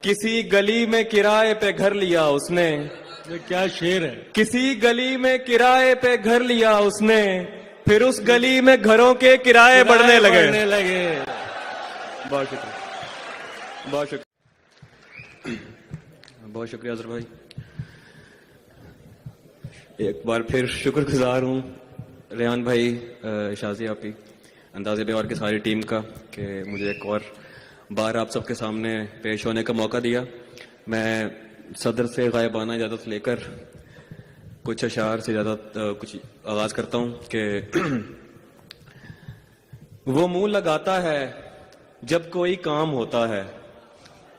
کسی گلی میں کرائے پہ گھر لیا اس نے. یہ کیا شعر ہے. کسی گلی میں کرائے پہ گھر لیا اس نے, پھر اس گلی میں گھروں کے کرائے بڑھنے لگے. بہت شکریہ, بہت شکریہ, بہت شکریہ اظہر بھائی. ایک بار پھر شکر گزار ہوں ریحان بھائی, شازی آپی, انداز بیوار کی ساری ٹیم کا کہ مجھے ایک اور بار آپ سب کے سامنے پیش ہونے کا موقع دیا. میں صدر سے غائبانہ اجازت لے کر کچھ اشعار سے زیادہ کچھ آغاز کرتا ہوں کہ وہ منہ لگاتا ہے جب کوئی کام ہوتا ہے.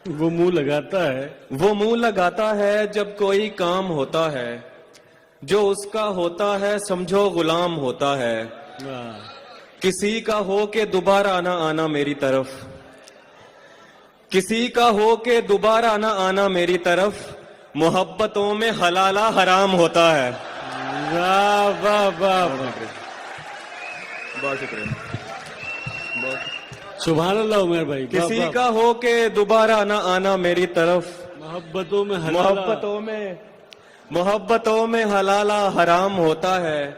وہ منہ لگاتا ہے. وہ منہ لگاتا ہے جب کوئی کام ہوتا ہے, جو اس کا ہوتا ہے سمجھو غلام ہوتا ہے. کسی کا ہو کہ دوبارہ نہ آنا میری طرف, کسی کا ہو کہ دوبارہ نہ آنا میری طرف, محبتوں میں حلالہ حرام ہوتا ہے. واہ واہ واہ, بہت شکریہ. سبحان اللہ عمر بھائی. کسی کا ہو کہ دوبارہ نہ آنا میری طرف, محبتوں میں محبتوں میں حلالہ حرام ہوتا ہے.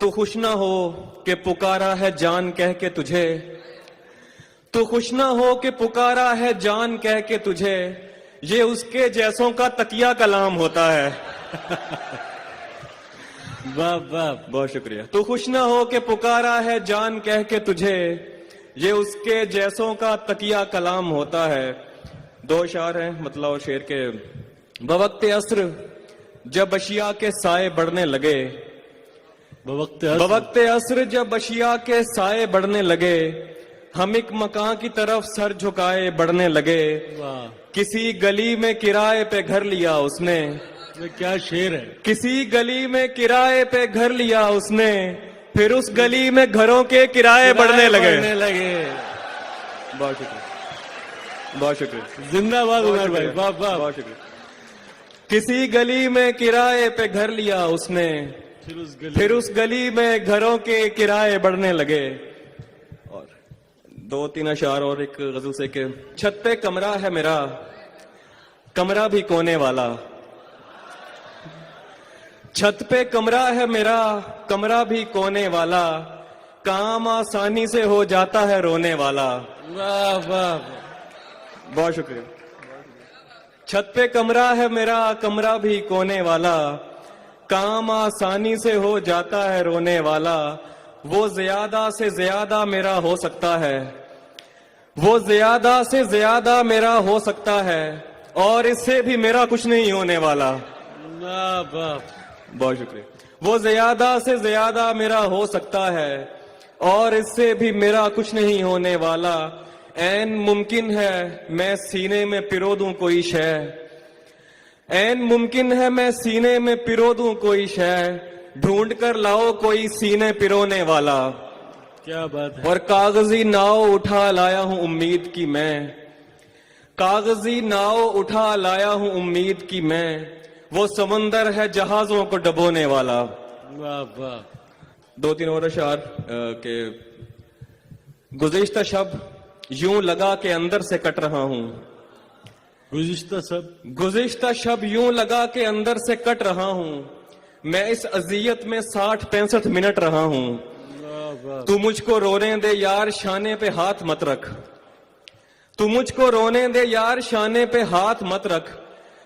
تو خوش نہ ہو کہ پکارا ہے جان کہہ کے تجھے, تو خوش نہ ہو کہ پکارا ہے جان کہہ کے تجھے, یہ اس کے جیسوں کا تکیہ کلام ہوتا ہے. واہ واہ, بہت شکریہ. تو خوش نہ ہو کہ پکارا ہے جان کہہ کے تجھے, یہ اس کے جیسوں کا تکیہ کلام ہوتا ہے. دو اشعار ہیں مطلع و شعر کے. بوقت عصر جب اشیاء کے سائے بڑھنے لگے, بوقت عصر جب اشیاء کے سائے بڑھنے لگے, ہم ایک مکان کی طرف سر جھکائے بڑھنے لگے. کسی گلی میں کرائے پہ گھر لیا اس نے. یہ کیا شعر ہے. کسی گلی میں کرائے پہ گھر لیا اس نے, پھر اس گلی میں گھروں کے کرائے بڑھنے لگے. بہت شکریہ, بہت شکریہ. زندہ باد عمر بھائی. واہ واہ, بہت شکریہ. کسی گلی میں کرائے پہ گھر لیا اس نے, پھر اس گلی میں گھروں کے کرائے بڑھنے لگے. اور دو تین اشعار اور ایک غزل سے کہ چھت پہ کمرہ ہے میرا, کمرہ بھی کونے والا. چھت پہ کمرہ ہے میرا, کمرہ بھی کونے والا, کام آسانی سے ہو جاتا ہے رونے والا. واہ واہ, بہت شکریہ. چھت پہ کمرہ ہے میرا, کمرہ بھی کونے والا, کام آسانی سے ہو جاتا ہے رونے والا. وہ زیادہ سے زیادہ میرا ہو سکتا ہے, وہ زیادہ سے زیادہ میرا ہو سکتا ہے, اور اس سے بھی میرا کچھ نہیں ہونے والا. واہ واہ, بہت شکریہ. وہ زیادہ سے زیادہ میرا ہو سکتا ہے, اور اس سے بھی میرا کچھ نہیں ہونے والا. عین ممکن ہے میں سینے میں پرو دوں کوئی شے, عین ممکن ہے میں سینے میں پرو دوں کوئی شے, ڈھونڈ کر لاؤ کوئی سینے پرونے والا. کیا بات ہے. اور کاغذی ناؤ اٹھا لایا ہوں امید کی میں, کاغذی ناؤ اٹھا لایا ہوں امید کی میں, وہ سمندر ہے جہازوں کو ڈبونے والا. واہ واہ. دو تین اور اشعار کہ گزشتہ شب یوں لگا کہ اندر سے کٹ رہا ہوں, گزشتہ شب یوں لگا کہ اندر سے کٹ رہا ہوں, میں اس اذیت میں 60-65 منٹ رہا ہوں. تو مجھ کو رونے دے یار شانے پہ ہاتھ مت رکھ, تو مجھ کو رونے دے یار شانے پہ ہاتھ مت رکھ,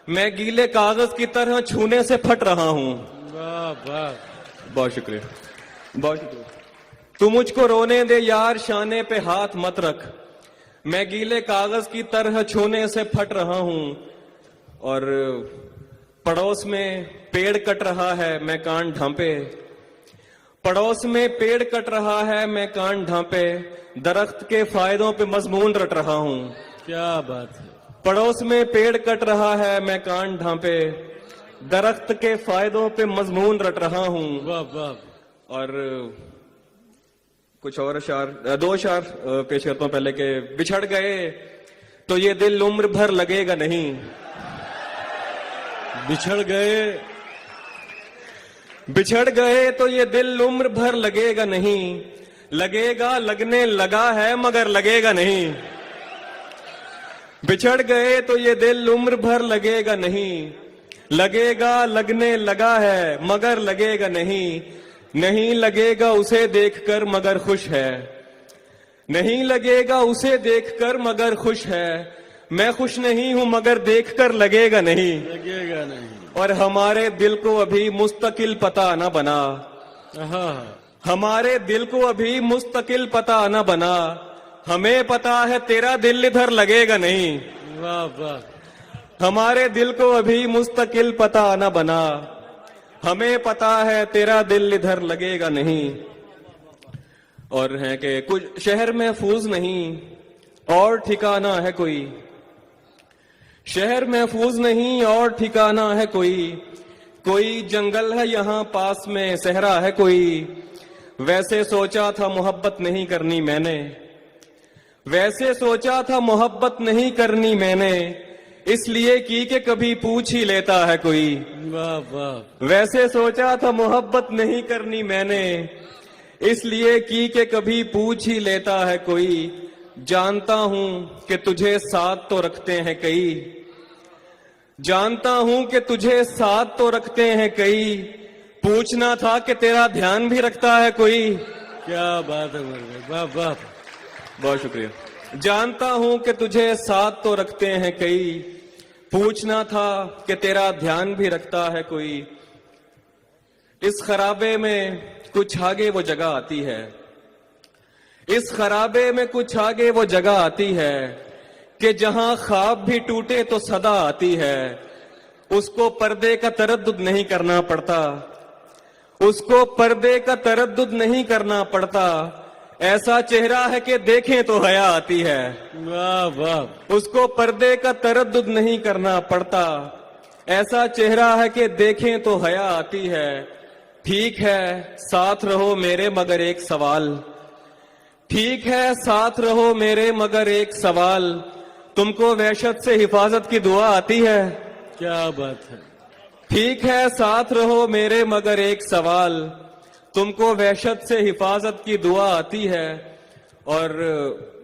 میں گیلے کاغذ کی طرح چھونے سے پھٹ رہا ہوں. بہت شکریہ, بہت شکریہ. تو مجھ کو رونے دے یار شانے پہ ہاتھ مت رکھ, میں گیلے کاغذ کی طرح چھونے سے پھٹ رہا ہوں. اور پڑوس میں پیڑ کٹ رہا ہے میں کان ڈھانپے, پڑوس میں پیڑ کٹ رہا ہے میں کان ڈھانپے, درخت کے فائدوں پہ مضمون رٹ رہا ہوں. کیا بات ہے. پڑوس میں پیڑ کٹ رہا ہے میں کان ڈھانپے, درخت کے فائدوں پہ مضمون رٹ رہا ہوں. واہ واہ. اور کچھ اور اشعار, دو اشعار پیش کرتا ہوں. پہلے کہ بچھڑ گئے تو یہ دل عمر بھر لگے گا نہیں, بچھڑ گئے, بچھڑ گئے تو یہ دل عمر بھر لگے گا نہیں, لگے گا لگنے لگا ہے مگر لگے گا نہیں. बिछड़ गए तो ये दिल उम्र भर लगेगा नहीं, लगेगा लगने लगा है मगर लगेगा नहीं, नहीं लगेगा उसे देखकर मगर खुश है, नहीं लगेगा उसे देखकर मगर खुश है, मैं खुश नहीं हूं मगर देखकर लगेगा नहीं। लगेगा नहीं। और हमारे दिल को अभी मुस्तकिल पता न बना, हाँ, हमारे दिल को अभी मुस्तकिल पता न बना, हमें पता है तेरा दिल इधर लगेगा नहीं। वाह वाह, हमारे दिल को अभी मुस्तकिल पता न बना, हमें पता है तेरा दिल इधर लगेगा नहीं। और है कि कुछ शहर महफूज नहीं और ठिकाना है कोई, शहर महफूज नहीं और ठिकाना है कोई, कोई जंगल है यहाँ पास में सहरा है कोई, वैसे सोचा था मोहब्बत नहीं करनी मैंने, वैसे सोचा था मोहब्बत नहीं करनी मैंने, इसलिए की कि कभी पूछ ही लेता है कोई। वाह वाह, वैसे सोचा था मोहब्बत नहीं करनी मैंने, इसलिए की कि कभी पूछ ही लेता है कोई, जानता हूं कि तुझे साथ तो रखते हैं कई, जानता हूं कि तुझे साथ तो रखते हैं कई, पूछना था कि तेरा ध्यान भी रखता है कोई। क्या बात है उमर भाई, वाह वाह। बहुत शुक्रिया। जानता हूं कि तुझे साथ तो रखते हैं कई, पूछना था कि तेरा ध्यान भी रखता है कोई, इस खराबे में कुछ आगे वो जगह आती है, इस खराबे में कुछ आगे वो जगह आती है कि जहां ख्वाब भी टूटे तो सदा आती है, उसको पर्दे का तरद्दुद नहीं करना पड़ता, उसको पर्दे का तरद्दुद नहीं करना पड़ता, ऐसा चेहरा है कि देखें तो हया आती है। वाह वाह, उसको पर्दे का तरद्दुद नहीं करना पड़ता, ऐसा चेहरा है कि देखें तो हया आती है। ठीक है साथ रहो मेरे मगर एक सवाल, ठीक है साथ रहो मेरे मगर एक सवाल, तुमको वहशत से हिफाजत की दुआ आती है। क्या बात है। ठीक है साथ रहो मेरे मगर एक सवाल, तुमको वहशत से हिफाजत की दुआ आती है। और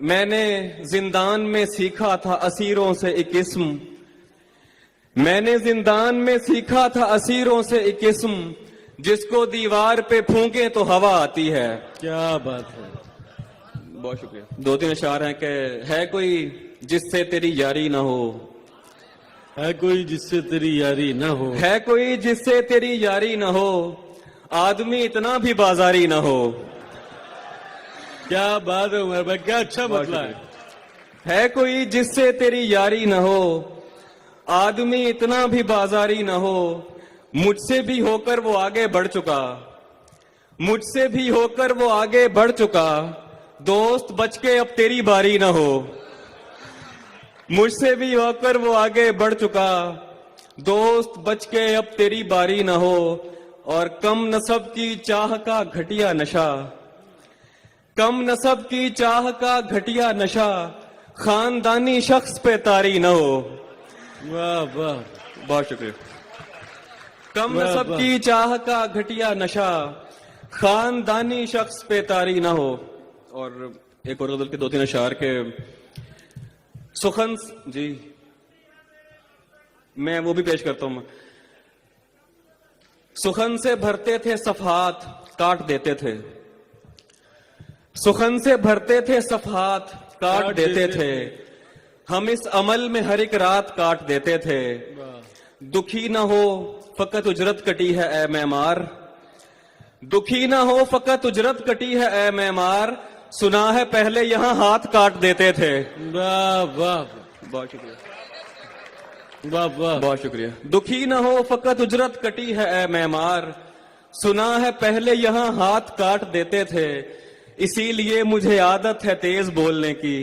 मैंने जिंदान में सीखा था असीरों से एक इस्म, मैंने जिंदान में सीखा था असीरों से एक इस्म, जिसको दीवार पे फूंके तो हवा आती है। क्या बात है। बहुत शुक्रिया। दो तीन अशार हैं कि है कोई जिससे तेरी यारी ना हो, है कोई जिससे तेरी यारी न हो, है कोई जिससे तेरी यारी ना हो, आदमी इतना भी बाजारी ना हो। क्या बात है उमर भाई, क्या अच्छा बहुत मतलब है। है कोई जिससे तेरी यारी न हो, आदमी इतना भी बाजारी न हो, मुझसे भी होकर वो आगे बढ़ चुका, मुझसे भी होकर वो आगे बढ़ चुका, दोस्त बच के अब तेरी बारी न हो। मुझसे भी होकर वो आगे बढ़ चुका, दोस्त बच के अब तेरी बारी न हो। और कम नसब की चाह का घटिया नशा, कम नसब की चाह का घटिया नशा, खानदानी शख्स पे तारी न हो। वाह वाह, बहुत शुक्रिया। कम वाह, नसब वाह। की चाह का घटिया नशा, खानदानी शख्स पे तारी न हो। और एक और गजल के दो तीन अशार के सुखन जी, मैं वो भी पेश करता हूं। सुखन से भरते थे सफहात काट देते थे, सुखन से भरते थे सफहात काट देते थे, हम इस अमल में हर एक रात काट देते थे। दुखी ना हो फकत उजरत कटी है ए मेमार, दुखी ना हो फकत उजरत कटी है ए मेमार, सुना है पहले यहां हाथ काट देते थे। वाह वाह, बहुत शुक्रिया, वाह वाह। बहुत शुक्रिया। दुखी ना हो फकत उजरत कटी है ए मेमार, सुना है पहले यहां हाथ काट देते थे, इसीलिए मुझे आदत है तेज बोलने की,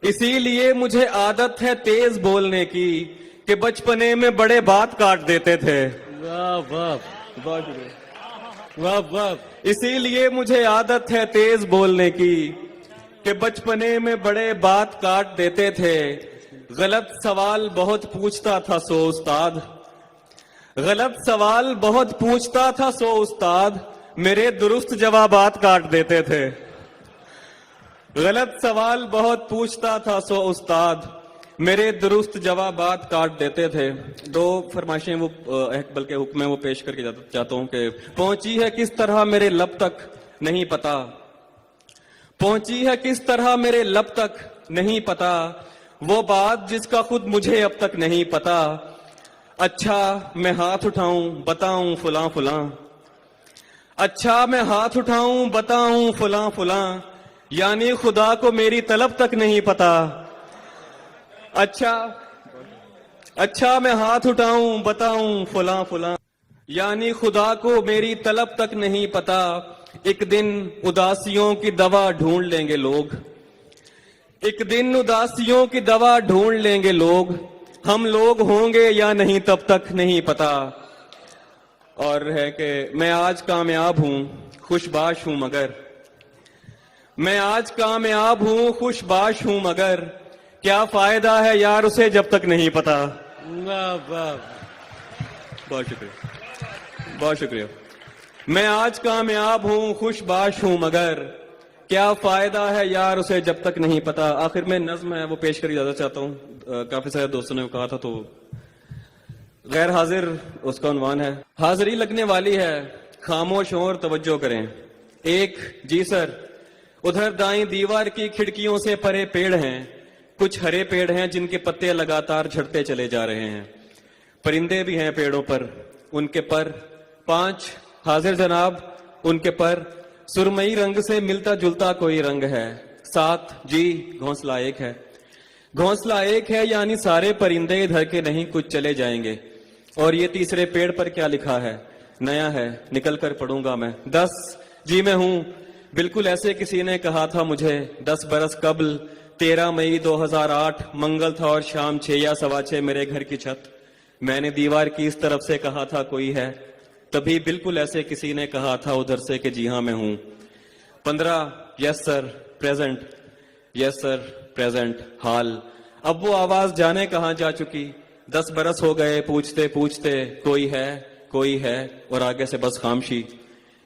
इसीलिए मुझे आदत है तेज बोलने की, कि बचपने में बड़े बात काट देते थे। वाह वाह, बहुत शुक्रिया। वाह वाह। इसीलिए मुझे आदत है तेज बोलने की, कि बचपने में बड़े बात काट देते थे। गलत सवाल बहुत पूछता था सो उस्ताद, गलत सवाल बहुत पूछता था सो उस्ताद, मेरे दुरुस्त जवाबात काट देते थे। गलत सवाल बहुत पूछता था सो उस्ताद, मेरे दुरुस्त जवाबात काट देते थे। दो फरमाइशें वो बल्कि हुक्म वो पेश करके चाहता हूं कि पहुंची है किस तरह मेरे लब तक नहीं पता, पहुंची है किस तरह मेरे लब तक नहीं पता, वो बात जिसका खुद मुझे अब तक नहीं पता। अच्छा मैं हाथ उठाऊं बताऊं फुलां फुलां, अच्छा मैं हाथ उठाऊं बताऊं फुलां फुलां, यानी खुदा को मेरी तलब तक नहीं पता। अच्छा मैं हाथ उठाऊं बताऊं फुलां फुलां, यानी खुदा को मेरी तलब तक नहीं पता। एक दिन उदासियों की दवा ढूंढ लेंगे लोग, एक दिन उदासियों की दवा ढूंढ लेंगे लोग, हम लोग होंगे या नहीं तब तक नहीं पता। और है कि मैं आज कामयाब हूं खुशबाश हूं मगर, मैं आज कामयाब हूं खुशबाश हूं मगर, क्या फायदा है यार उसे जब तक नहीं पता। वाह वाह, बहुत शुक्रिया, बहुत शुक्रिया। मैं आज कामयाब हूं खुशबाश हूं मगर, क्या फायदा है यार उसे जब तक नहीं पता। आखिर में नज्म है वो पेश कर ज्यादा चाहता हूं। काफी सारे दोस्तों ने कहा था तो गैर हाजिर उसका उन्वान है। हाजिरी लगने वाली है खामोश और तवज्जो करें। एक जी सर, उधर दाईं दीवार की खिड़कियों से परे पेड़ हैं, कुछ हरे पेड़ हैं जिनके पत्ते लगातार झड़ते चले जा रहे हैं। परिंदे भी हैं पेड़ों पर, उनके पर 5 हाजिर जनाब, उनके पर सुरमई रंग से मिलता जुलता कोई रंग है। 7 जी घोंसला एक है, घोंसला एक है यानी सारे परिंदे इधर के नहीं कुछ चले जाएंगे। और ये तीसरे पेड़ पर क्या लिखा है, नया है, निकल कर पढ़ूंगा मैं। 10 जी मैं हूं, बिल्कुल ऐसे किसी ने कहा था मुझे 10 बरस कबल, 13 मई 2008 मंगल था और शाम 6 या 6:15 मेरे घर की छत। मैंने दीवार की इस तरफ से कहा था कोई है, तभी बिल्कुल ऐसे किसी ने कहा था उधर से कि जी हां मैं हूं। 15 yes sir present, yes sir present हाल। अब वो आवाज जाने कहां जा चुकी, 10 बरस हो गए पूछते पूछते कोई है और आगे से बस खामोशी।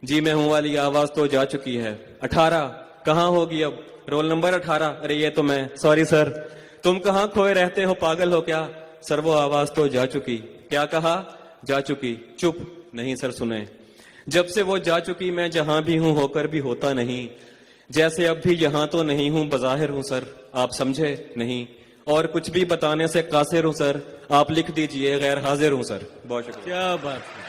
जी मैं हूं वाली आवाज तो जा चुकी है। 18 कहां होगी अब, रोल नंबर 18, अरे ये तो मैं, सॉरी सर। तुम कहां खोए रहते हो, पागल हो क्या, सर वो आवाज तो जा चुकी। क्या कहा, जा चुकी। चुप, नहीं सर सुने, जब से वो जा चुकी मैं जहां भी हूं होकर भी होता नहीं, जैसे अब भी यहां तो नहीं हूं बजाहिर हूं सर, आप समझे नहीं, और कुछ भी बताने से कासिर हूं सर, आप लिख दीजिए गैर हाजिर हूं सर। बहुत शुक्रिया। क्या बात है।